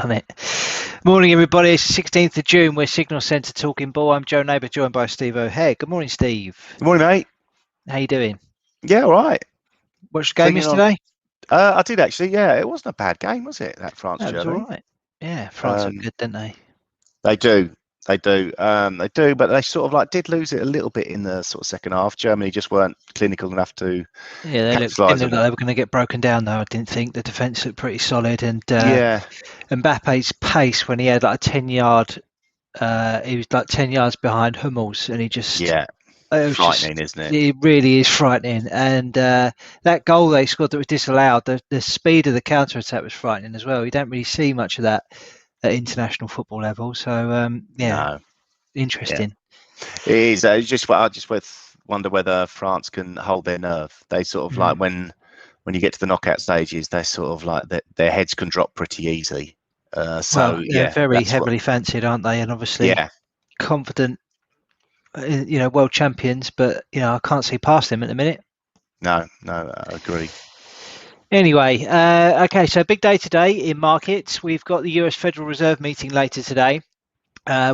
On it. Morning, everybody. It's the 16th of June. We're Signal Centre talking ball. I'm Joe Neighbour, joined by Steve O'Hare. Good morning, Steve. Good morning, mate. How you doing? Yeah, all right. Watched the game Clinging on. yesterday? I did actually. Yeah, it wasn't a bad game, was it? That France No, it was all Germany. right. Yeah, France look good, didn't they? They do. They do. They do. But they sort of did lose it a little bit in the sort of second half. Germany just weren't clinical enough to Yeah, didn't capitalise look on like it. they were going to get broken down, though. I didn't think the defence looked pretty solid, and Yeah. Mbappe's pace when he had like a 10-yard, he was like 10 yards behind Hummels, and he just. Yeah. It was Frightening, just, isn't it? it really is frightening. And that goal they scored that was disallowed, the speed of the counter-attack was frightening as well. You don't really see much of that at international football level. So, No. interesting. Yeah. It is. I just wonder whether France can hold their nerve. They sort of when you get to the knockout stages, they sort of their heads can drop pretty easy. Well, they're very heavily fancied, aren't they? And obviously confident, world champions, but, I can't see past them at the minute. No, I agree. Anyway, okay, so big day today in markets. We've got the US Federal Reserve meeting later today,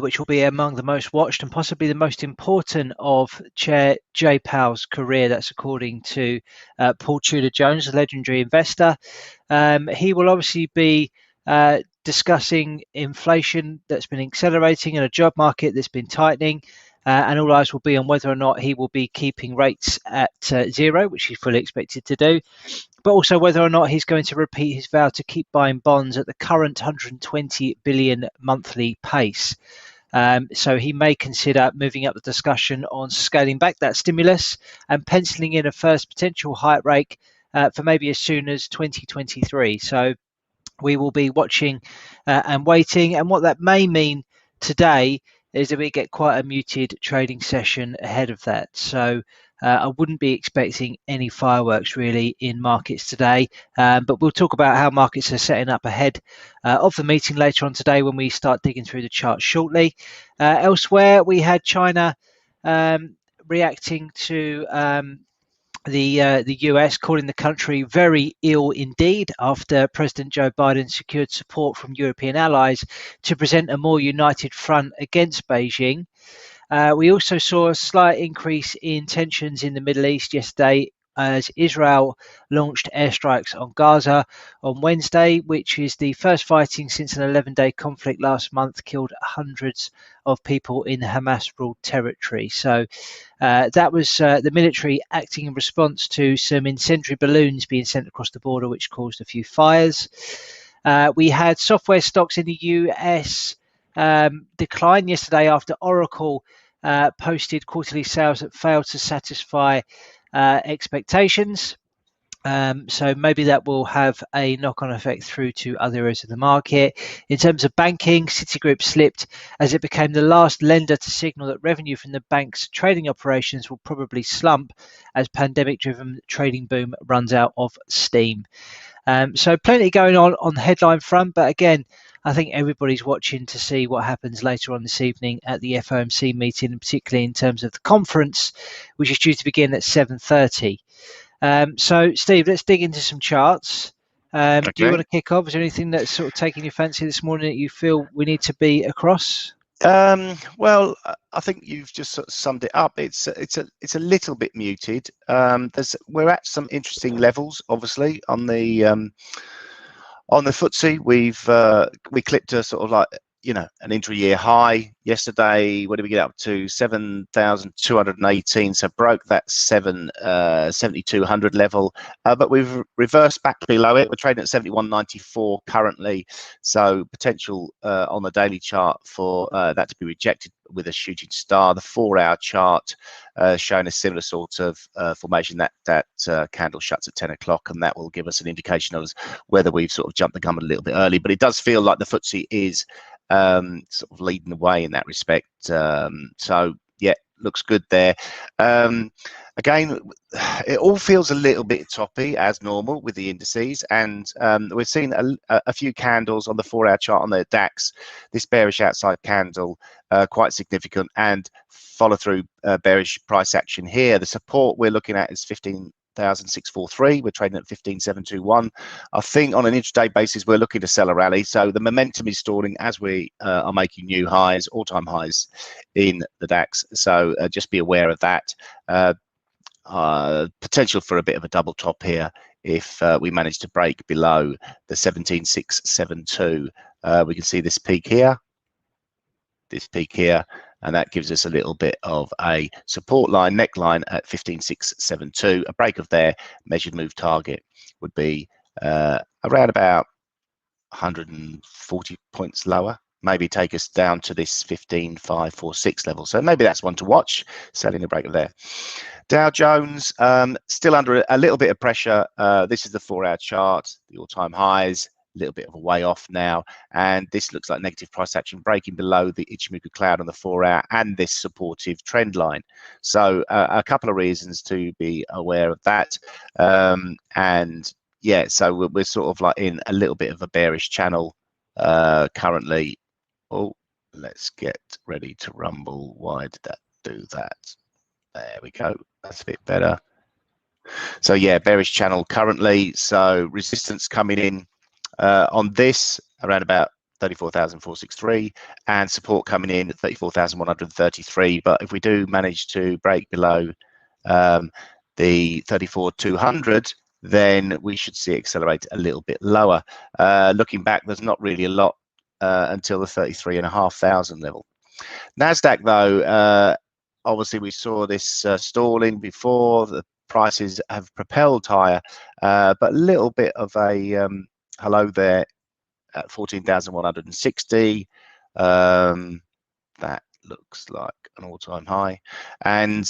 which will be among the most watched and possibly the most important of Chair Powell's career. That's according to Paul Tudor-Jones, a legendary investor. He will obviously be discussing inflation that's been accelerating and a job market that's been tightening. And all eyes will be on whether or not he will be keeping rates at zero, which he's fully expected to do, but also whether or not he's going to repeat his vow to keep buying bonds at the current 120 billion monthly pace. So he may consider moving up the discussion on scaling back that stimulus and penciling in a first potential hike rate for maybe as soon as 2023. So we will be watching and waiting. And what that may mean today is that we get quite a muted trading session ahead of that. So I wouldn't be expecting any fireworks really in markets today, but we'll talk about how markets are setting up ahead of the meeting later on today when we start digging through the charts shortly. Elsewhere, we had China reacting to the US, calling the country very ill indeed after President Joe Biden secured support from European allies to present a more united front against Beijing. We also saw a slight increase in tensions in the Middle East yesterday as Israel launched airstrikes on Gaza on Wednesday, which is the first fighting since an 11-day conflict last month killed hundreds of people in Hamas-ruled territory. So that was the military acting in response to some incendiary balloons being sent across the border, which caused a few fires. We had software stocks in the US decline yesterday after Oracle posted quarterly sales that failed to satisfy expectations. So maybe that will have a knock-on effect through to other areas of the market. In terms of banking, Citigroup slipped as it became the last lender to signal that revenue from the bank's trading operations will probably slump as pandemic-driven trading boom runs out of steam. So plenty going on the headline front, but again, I think everybody's watching to see what happens later on this evening at the FOMC meeting, and particularly in terms of the conference, which is due to begin at 7:30. So, Steve, let's dig into some charts. Do you want to kick off? Is there anything that's sort of taking your fancy this morning that you feel we need to be across? Well, I think you've just sort of summed it up. It's a little bit muted. We're at some interesting levels, obviously, on the FTSE. We clipped a sort of an intra-year high yesterday. What did we get up to? 7,218. So broke that 7,200 level, but we've reversed back below it. We're trading at 71.94 currently. So potential on the daily chart for that to be rejected with a shooting star. The 4-hour chart showing a similar sort of formation. That candle shuts at 10 o'clock, and that will give us an indication of whether we've sort of jumped the gun a little bit early. But it does feel like the FTSE is sort of leading the way in that respect. So yeah, looks good there. Again, it all feels a little bit toppy as normal with the indices, and we've seen a few candles on the 4-hour chart on the DAX. This bearish outside candle quite significant, and follow through bearish price action here. The support we're looking at is 15,643. We're trading at 15,721. I think on an intraday basis, we're looking to sell a rally. So the momentum is stalling as we are making new highs, all-time highs in the DAX. So just be aware of that. Potential for a bit of a double top here if we manage to break below the 17,672. We can see this peak here, and that gives us a little bit of a support line, neckline at 15,672. A break of there, measured move target would be around about 140 points lower, maybe take us down to this 15,546 level. So maybe that's one to watch, selling a break of there. Dow Jones still under a little bit of pressure. This is the 4-hour chart, the all-time highs, a little bit of a way off now, and this looks like negative price action breaking below the Ichimoku cloud on the 4-hour and this supportive trend line. So a couple of reasons to be aware of that, and yeah, so we're sort of like in a little bit of a bearish channel currently. Oh, let's get ready to rumble. Why did that do that? There we go. That's a bit better. So yeah, bearish channel currently. So resistance coming in on this around about 34,463, and support coming in at 34,133. But if we do manage to break below the 34,200, then we should see it accelerate a little bit lower. Looking back, there's not really a lot until the 33,500 level. Nasdaq though, obviously we saw this stalling before. The prices have propelled higher, but a little bit of a hello there at 14,160. That looks like an all-time high, and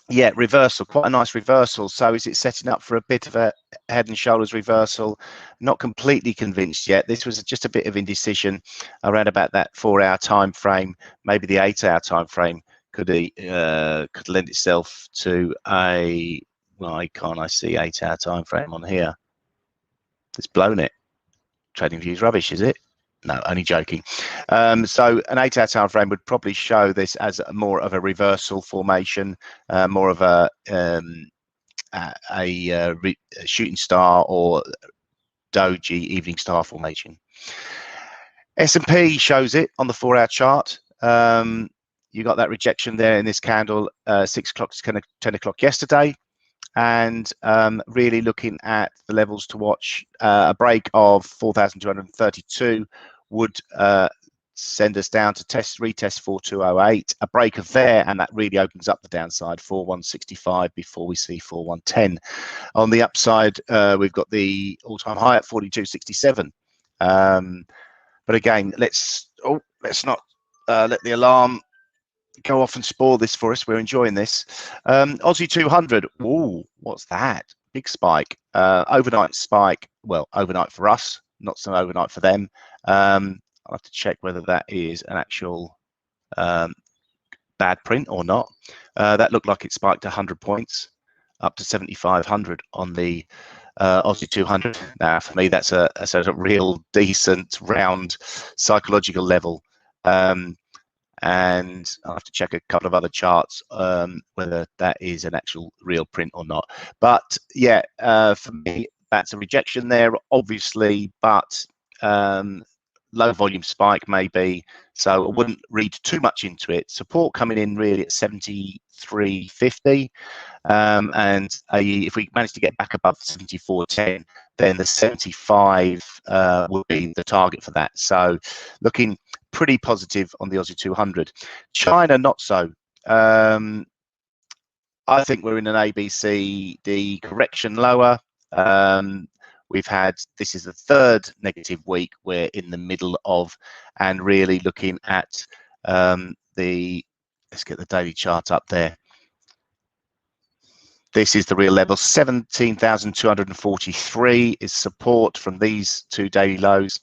yeah, reversal, quite a nice reversal. So is it setting up for a bit of a head and shoulders reversal? Not completely convinced yet. This was just a bit of indecision around about that 4-hour time frame. Maybe the 8-hour time frame could lend itself to a, why can't I see 8-hour time frame on here? It's blown it. Trading View's rubbish, is it? No, only joking. So an 8-hour time frame would probably show this as more of a reversal formation, more of a shooting star or doji evening star formation. S&P shows it on the 4-hour chart. You got that rejection there in this candle, 6 o'clock to 10 o'clock yesterday. And really looking at the levels to watch, a break of 4,232 would send us down to retest 4208. A break of there, and that really opens up the downside, 4165 before we see 4110. On the upside, we've got the all-time high at 4267. But again, let's not let the alarm go off and spoil this for us. We're enjoying this. Aussie 200. Ooh, what's that? Big spike. Overnight spike. Well, overnight for us, not so overnight for them. I'll have to check whether that is an actual bad print or not. That looked like it spiked 100 points up to 7,500 on the Aussie 200. Now, for me, that's a real decent round psychological level. And I'll have to check a couple of other charts whether that is an actual real print or not. But yeah, for me, that's a rejection there, obviously, but low volume spike maybe. So I wouldn't read too much into it. Support coming in really at 73.50. And if we manage to get back above 74.10, then the 75 will be the target for that. So looking pretty positive on the Aussie 200. China, not so. I think we're in an ABCD correction lower. We've had, this is the 3rd negative week we're in the middle of, and really looking at let's get the daily chart up there. This is the real level. 17,243 is support from these 2 daily lows.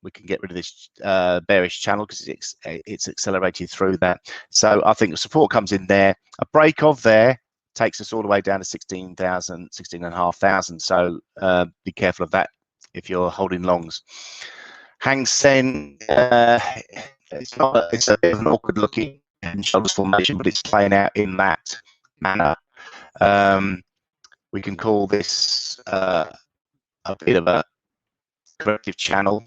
We can get rid of this bearish channel because it's accelerated through that. So I think the support comes in there. A break of there takes us all the way down to 16,000, 16,500. So be careful of that if you're holding longs. Hang Seng, it's a bit of an awkward looking head and shoulders formation, but it's playing out in that manner. We can call this a bit of a corrective channel.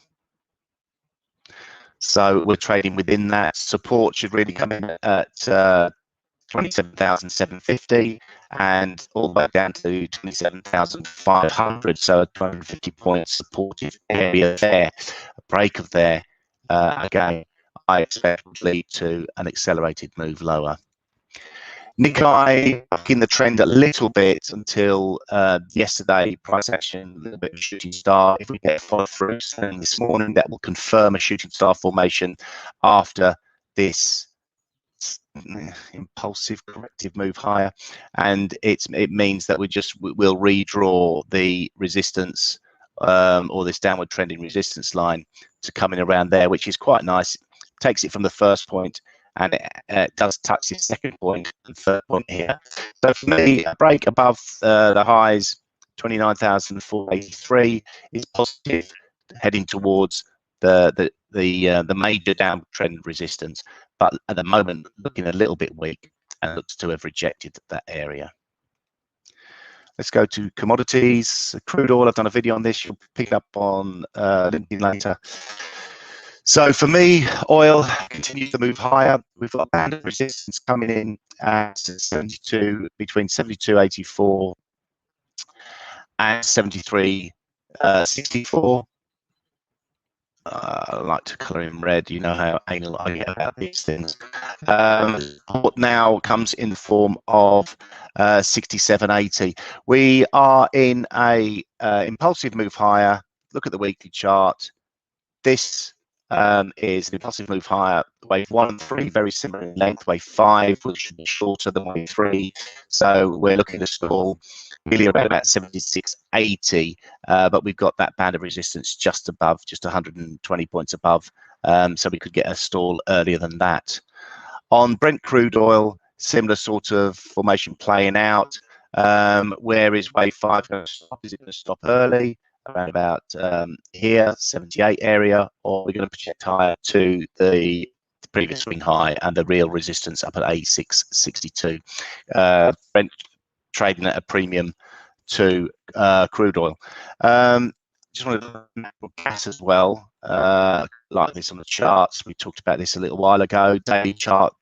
So we're trading within that. Support should really come in at 27,750 and all the way down to 27,500. So a 250 point supportive area there. A break of there, again, I expect would lead to an accelerated move lower. Nikkei bucking the trend a little bit until yesterday, price action, a little bit of a shooting star. If we get follow through this morning, that will confirm a shooting star formation after this impulsive corrective move higher, and it means that we'll redraw the resistance or this downward trending resistance line to come in around there, which is quite nice. Takes it from the first point, and it does touch the second point and third point here. So for me, a break above the highs 29,483 is positive, heading towards the major downward trend resistance, but at the moment looking a little bit weak and looks to have rejected that area. Let's go to commodities. Crude oil, I've done a video on this. You'll pick up on LinkedIn later. So for me, oil continues to move higher. We've got a band of resistance coming in at 72, between 72.84 and 73.64. I like to colour in red. You know how anal I get about these things. What now comes in the form of 67.80. We are in a impulsive move higher. Look at the weekly chart. This is an impulsive move higher. Wave 1 and 3 very similar in length. Wave 5 which should be shorter than wave 3, so we're looking to stall really around about 76.80, but we've got that band of resistance just above, just 120 points above, so we could get a stall earlier than that. On Brent crude oil, similar sort of formation playing out. Where is wave 5 going to stop? Is it going to stop early around about here, 78 area, or we're going to project higher to the previous swing high and the real resistance up at 86.62? Brent trading at a premium to crude oil. Just wanted to look at natural gas as well, like this on the charts. We talked about this a little while ago. Daily chart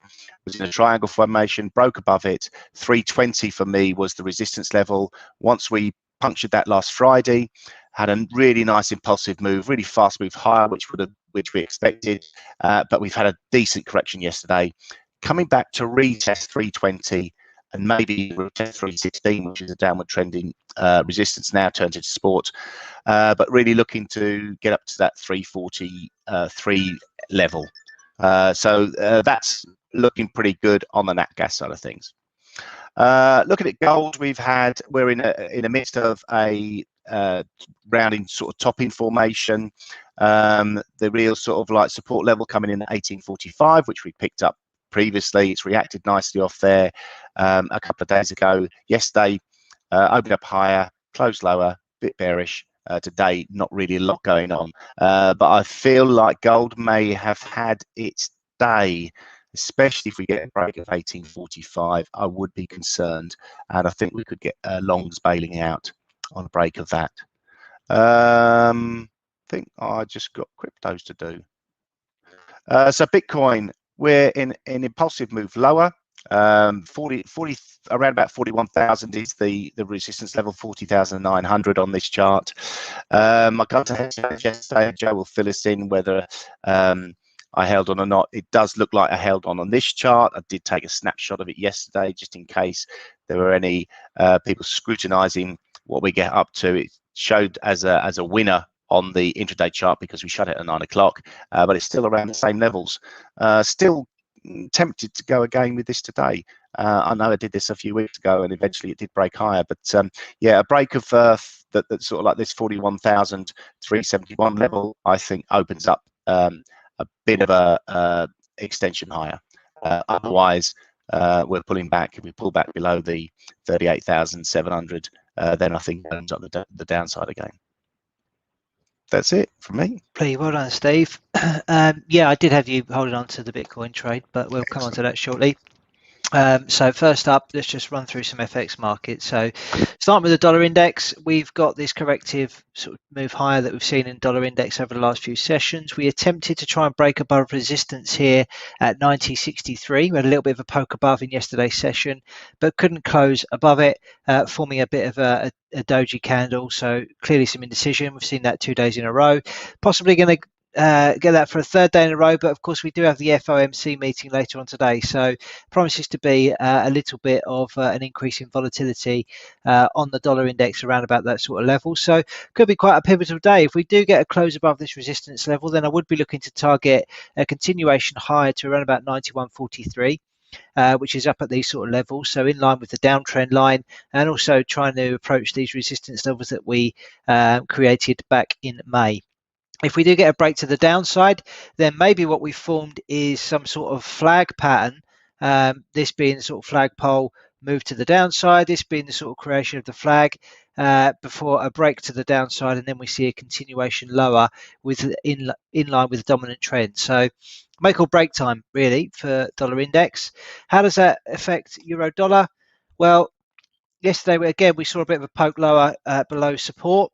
was in a triangle formation, broke above it. 320 for me was the resistance level. Once we punctured that last Friday, had a really nice impulsive move, really fast move higher, which we expected, but we've had a decent correction yesterday, coming back to retest 320 and maybe retest 316, which is a downward trending resistance, now turned into support, but really looking to get up to that 343 level. So that's looking pretty good on the nat gas side of things. Looking at gold, we're in the midst of a rounding sort of topping formation. The real sort of like support level coming in at 1845, which we picked up previously. It's reacted nicely off there a couple of days ago. Yesterday opened up higher, closed lower, bit bearish. Today not really a lot going on, but I feel like gold may have had its day, especially if we get a break of 1845. I would be concerned, and I think we could get longs bailing out on a break of that. I think I just got cryptos to do. So Bitcoin, we're in an impulsive move lower. 40 around about 41,000 is the resistance level, 40,900 on this chart. I got to hedge yesterday. Joe will fill us in whether I held on or not. It does look like I held on this chart. I did take a snapshot of it yesterday just in case there were any people scrutinizing what we get up to. It showed as a winner on the intraday chart because we shut it at 9 o'clock, but it's still around the same levels. Still tempted to go again with this today. I know I did this a few weeks ago and eventually it did break higher, but yeah, a break of that sort of like this 41,371 level, I think opens up a bit of a extension higher. Otherwise, we're pulling back. If we pull back below the 38,700, then I think it opens up the downside again. That's it from me. Pretty well done, Steve. Yeah, I did have you holding on to the Bitcoin trade, but we'll come on to that shortly. So first up, let's just run through some FX markets. So starting with the dollar index, we've got this corrective sort of move higher that we've seen in dollar index over the last few sessions. We attempted to try and break above resistance here at 90.63. We had a little bit of a poke above in yesterday's session, but couldn't close above it, forming a bit of a doji candle. So clearly some indecision. We've seen that 2 days in a row. Possibly going to get that for a third day in a row, but of course we do have the FOMC meeting later on today, so promises to be a little bit of an increase in volatility on the dollar index around about that sort of level. So could be quite a pivotal day. If we do get a close above this resistance level, then I would be looking to target a continuation higher to around about 91.43. Which is up at these sort of levels, so in line with the downtrend line, and also trying to approach these resistance levels that we created back in May. If we do get a break to the downside, then maybe what we've formed is some sort of flag pattern, this being sort of flagpole move to the downside, this being the sort of creation of the flag before a break to the downside, and then we see a continuation lower with in line with the dominant trend. So make or break time really for dollar index. How does that affect euro dollar? Well, yesterday again we saw a bit of a poke lower below support,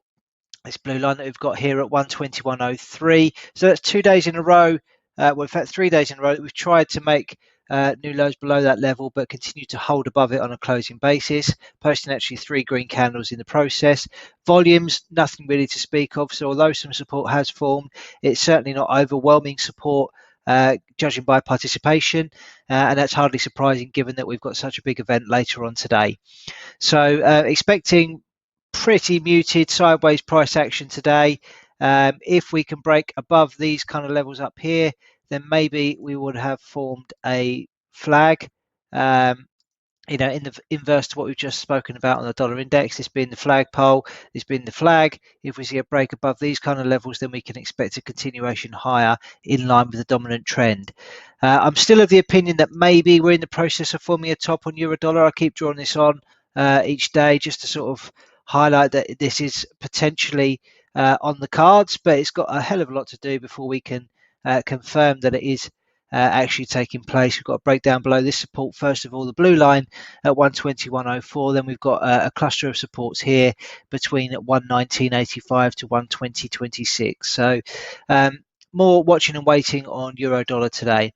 this blue line that we've got here at 121.03. So that's 2 days in a row, well in fact 3 days in a row that we've tried to make new lows below that level, but continue to hold above it on a closing basis, posting actually 3 green candles in the process. Volumes, nothing really to speak of, so although some support has formed, it's certainly not overwhelming support, judging by participation, and that's hardly surprising given that we've got such a big event later on today. So expecting pretty muted sideways price action today. If we can break above these kind of levels up here, then maybe we would have formed a flag, in the inverse to what we've just spoken about on the dollar index, this being the flagpole, this being the flag. If we see a break above these kind of levels, then we can expect a continuation higher in line with the dominant trend. I'm still of the opinion that maybe we're in the process of forming a top on euro dollar. I keep drawing this on each day just to sort of highlight that this is potentially on the cards, but it's got a hell of a lot to do before we can confirm that it is actually taking place. We've got a breakdown below this support. First of all, the blue line at 121.04. Then we've got a cluster of supports here between 119.85 to 120.26. So more watching and waiting on euro dollar today.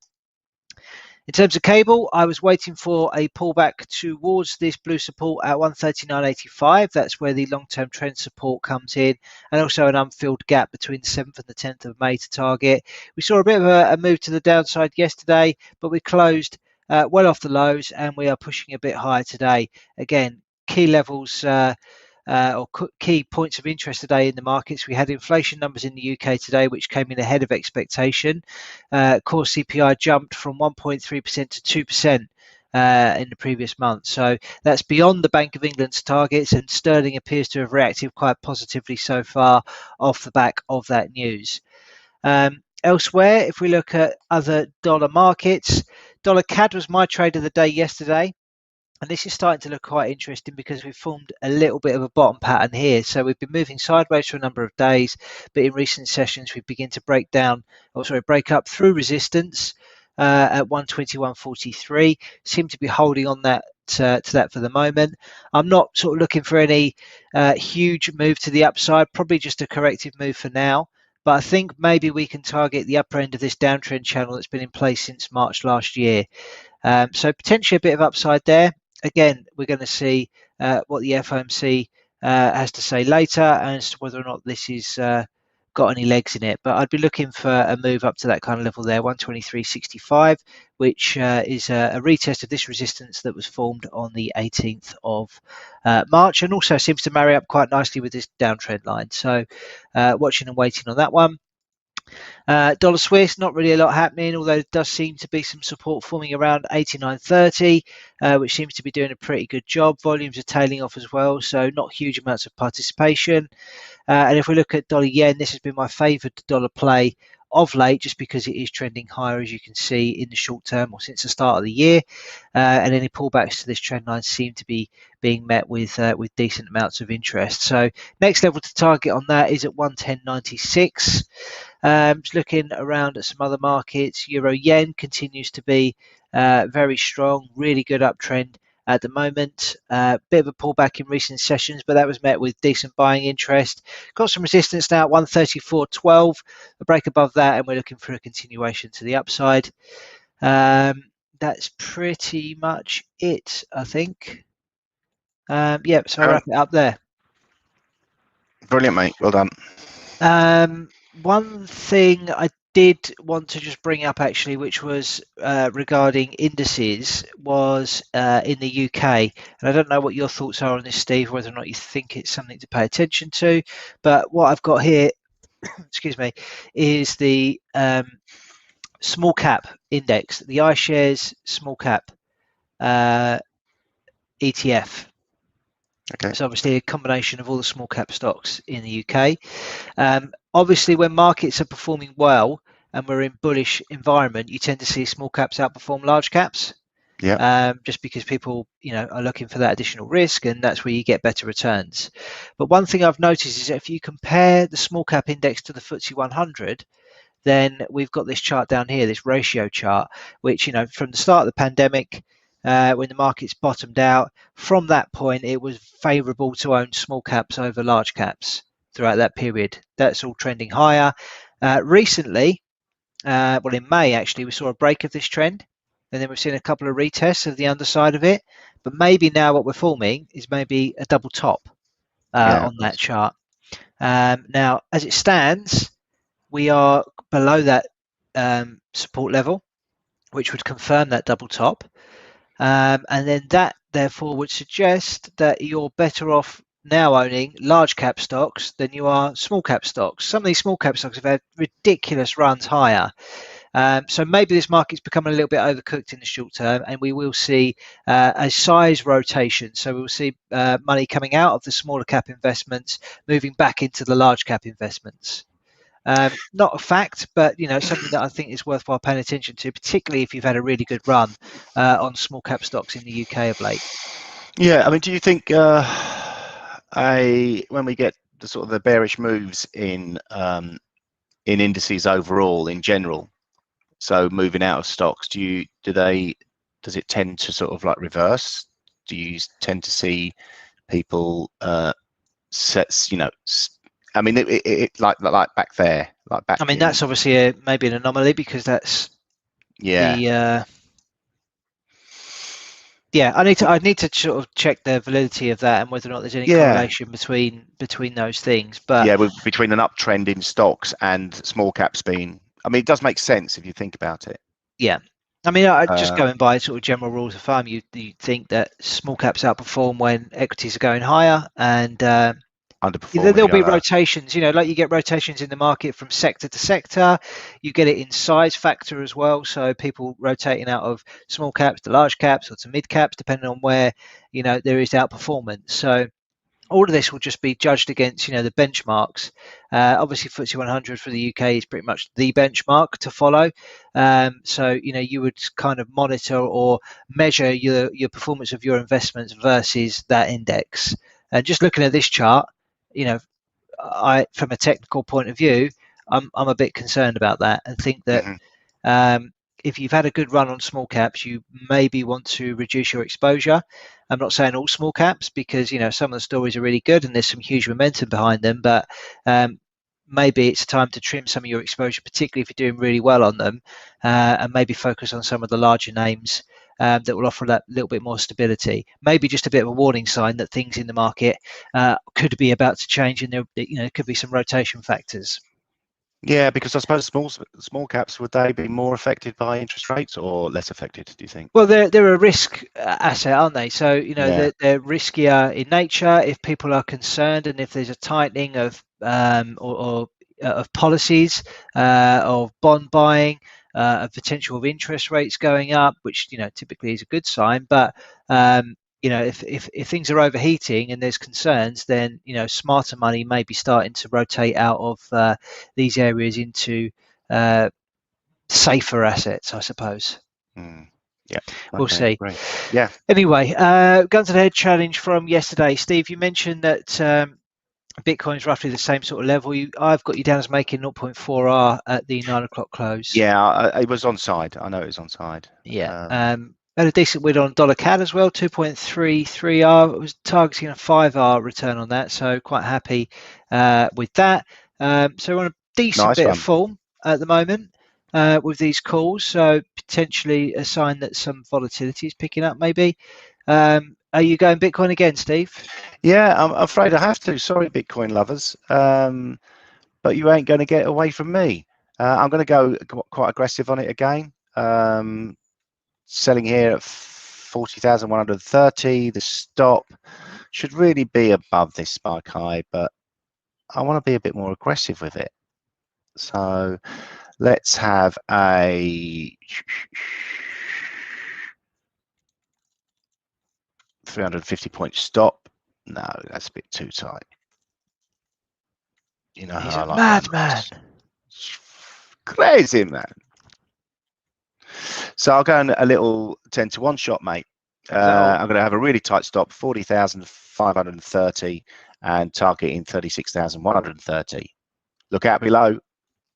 In terms of cable, I was waiting for a pullback towards this blue support at 139.85. That's where the long-term trend support comes in, and also an unfilled gap between the 7th and the 10th of May to target. We saw a bit of a move to the downside yesterday, but we closed well off the lows, and we are pushing a bit higher today. Again, key levels or key points of interest today in the markets. We had inflation numbers in the UK today, which came in ahead of expectation. Core CPI jumped from 1.3% to 2% in the previous month. So that's beyond the Bank of England's targets, and sterling appears to have reacted quite positively so far off the back of that news. Elsewhere, if we look at other dollar markets, dollar CAD was my trade of the day yesterday. And this is starting to look quite interesting because we've formed a little bit of a bottom pattern here. So we've been moving sideways for a number of days, but in recent sessions we begin to break up through resistance at 121.43. Seem to be holding on that to that for the moment. I'm not sort of looking for any huge move to the upside, probably just a corrective move for now. But I think maybe we can target the upper end of this downtrend channel that's been in place since March last year. So potentially a bit of upside there. Again, we're going to see what the FOMC has to say later, and as to whether or not this is got any legs in it. But I'd be looking for a move up to that kind of level there, 123.65, which is a retest of this resistance that was formed on the 18th of March, and also seems to marry up quite nicely with this downtrend line. So watching and waiting on that one. Dollar Swiss, not really a lot happening, although there does seem to be some support forming around 89.30, which seems to be doing a pretty good job. Volumes are tailing off as well, so not huge amounts of participation. And if we look at dollar yen, this has been my favoured dollar play of late, just because it is trending higher, as you can see, in the short term or since the start of the year. And any pullbacks to this trend line seem to be being met with decent amounts of interest. So next level to target on that is at 110.96. Just looking around at some other markets, Euro Yen continues to be very strong, really good uptrend at the moment. Bit of a pullback in recent sessions, but that was met with decent buying interest. Got some resistance now at 134.12, a break above that, and we're looking for a continuation to the upside. That's pretty much it, I think. Yeah, so I'll wrap it up there. Brilliant, mate. Well done. One thing I did want to just bring up, actually, which was regarding indices, was in the UK. And I don't know what your thoughts are on this, Steve, whether or not you think it's something to pay attention to. But what I've got here, excuse me, is the small cap index, the iShares small cap ETF. Okay. It's obviously a combination of all the small cap stocks in the UK. Obviously, when markets are performing well and we're in bullish environment, you tend to see small caps outperform large caps. Yeah. Just because people, are looking for that additional risk, and that's where you get better returns. But one thing I've noticed is that if you compare the small cap index to the FTSE 100, then we've got this chart down here, this ratio chart, which, from the start of the pandemic, when the markets bottomed out, from that point, it was favorable to own small caps over large caps throughout that period. That's all trending higher. Recently, well, in May, actually, we saw a break of this trend, and then we've seen a couple of retests of the underside of it. But maybe now what we're forming is maybe a double top on that chart. Now, as it stands, we are below that support level, which would confirm that double top. And then that, therefore, would suggest that you're better off now owning large cap stocks than you are small cap stocks. Some of these small cap stocks have had ridiculous runs higher. So maybe this market's becoming a little bit overcooked in the short term, and we will see a size rotation. So we'll see money coming out of the smaller cap investments, moving back into the large cap investments. Not a fact, but something that I think is worthwhile paying attention to, particularly if you've had a really good run on small cap stocks in the UK of late. Yeah, I mean, do you think when we get the sort of the bearish moves in indices overall, in general, so moving out of stocks, does it tend to sort of like reverse? Do you tend to see people I mean, it like back there, like back. I mean, that's obviously maybe an anomaly, because that's I need to sort of check the validity of that and whether or not there's any correlation between those things. But between an uptrend in stocks and small caps being, I mean, it does make sense if you think about it. Yeah. I mean, just going by sort of general rules of thumb, you think that small caps outperform when equities are going higher, and there'll be rotations, like you get rotations in the market from sector to sector. You get it in size factor as well. So people rotating out of small caps to large caps or to mid caps, depending on where, there is outperformance. So all of this will just be judged against, the benchmarks. Obviously, FTSE 100 for the UK is pretty much the benchmark to follow. So, you would kind of monitor or measure your performance of your investments versus that index. And just looking at this chart, from a technical point of view, I'm a bit concerned about that, and think that if you've had a good run on small caps, you maybe want to reduce your exposure. I'm not saying all small caps, because some of the stories are really good and there's some huge momentum behind them, but maybe it's time to trim some of your exposure, particularly if you're doing really well on them, and maybe focus on some of the larger names that will offer that little bit more stability. Maybe just a bit of a warning sign that things in the market could be about to change, and there could be some rotation factors. Yeah, because I suppose small caps, would they be more affected by interest rates or less affected, do you think? Well, they're a risk asset, aren't they? So they're riskier in nature if people are concerned, and if there's a tightening of of policies, of bond buying, of potential of interest rates going up, which typically is a good sign. But if things are overheating and there's concerns, then smarter money may be starting to rotate out of these areas into safer assets, I suppose. Yeah, we'll see. Great. Yeah. Anyway, guns to the head challenge from yesterday. Steve, you mentioned that Bitcoin is roughly the same sort of level. I've got you down as making 0.4R at the 9 o'clock close. Yeah, it was on side. I know it was on side. Yeah. Had a decent win on dollar CAD as well, 2.33R. It was targeting a 5R return on that, so quite happy with that. So we're on a decent bit of form at the moment with these calls, so potentially a sign that some volatility is picking up maybe. Are you going Bitcoin again, Steve? Yeah, I'm afraid I have to. Sorry, Bitcoin lovers. But you ain't going to get away from me. I'm going to go quite aggressive on it again. Selling here at 40,130. The stop should really be above this spike high, but I want to be a bit more aggressive with it. So let's have a 350-point stop. No, that's a bit too tight. You know, he's how a I like madman. Crazy man. So I'll go in a little 10-to-1 shot, mate. I'm going to have a really tight stop, 40,530, and targeting 36,130. Look out below.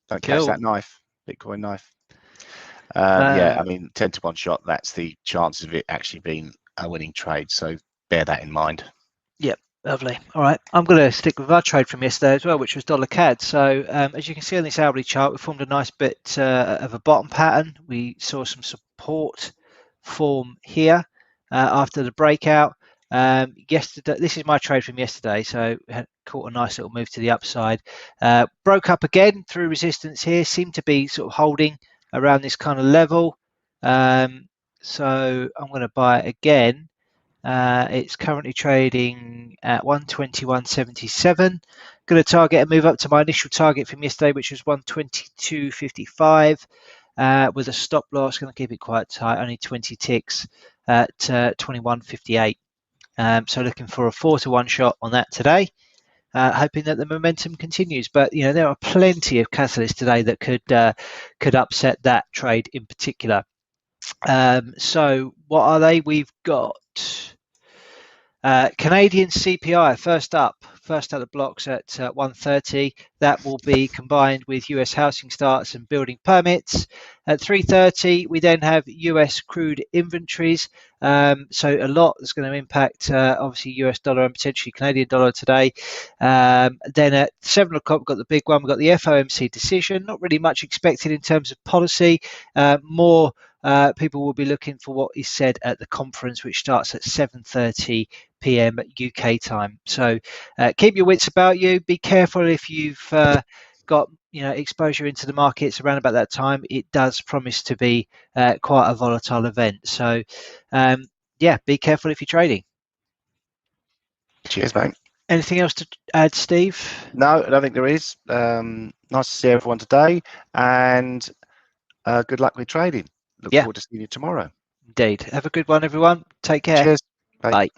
Don't catch that knife, Bitcoin knife. Yeah, I mean, 10-to-1 shot, that's the chances of it actually being a winning trade. So bear that in mind. Yep. Lovely. All right, I'm going to stick with our trade from yesterday as well, which was dollar CAD. So as you can see on this hourly chart, we formed a nice bit of a bottom pattern. We saw some support form here after the breakout. Yesterday, this is my trade from yesterday, so caught a nice little move to the upside. Broke up again through resistance here, seemed to be sort of holding around this kind of level. So I'm going to buy it again. It's currently trading at 121.77. Going to target a move up to my initial target from yesterday, which was 122.55, with a stop loss. Going to keep it quite tight, only 20 ticks at 21.58. So looking for a 4-to-1 shot on that today. Hoping that the momentum continues, but you know there are plenty of catalysts today that could upset that trade in particular. So what are they? We've got Canadian CPI first out of blocks at 1:30. That will be combined with US housing starts and building permits. At 3:30, we then have US crude inventories. So a lot is going to impact obviously US dollar and potentially Canadian dollar today. Then at 7 o'clock, we've got the big one. We've got the FOMC decision. Not really much expected in terms of policy. More people will be looking for what is said at the conference, which starts at 7:30 p.m. UK time. So keep your wits about you. Be careful if you've got exposure into the markets around about that time. It does promise to be quite a volatile event. So yeah, be careful if you're trading. Cheers, mate. Anything else to add, Steve? No, I don't think there is. Nice to see everyone today, and good luck with trading. Look forward to seeing you tomorrow. Indeed. Have a good one, everyone. Take care. Cheers. Bye.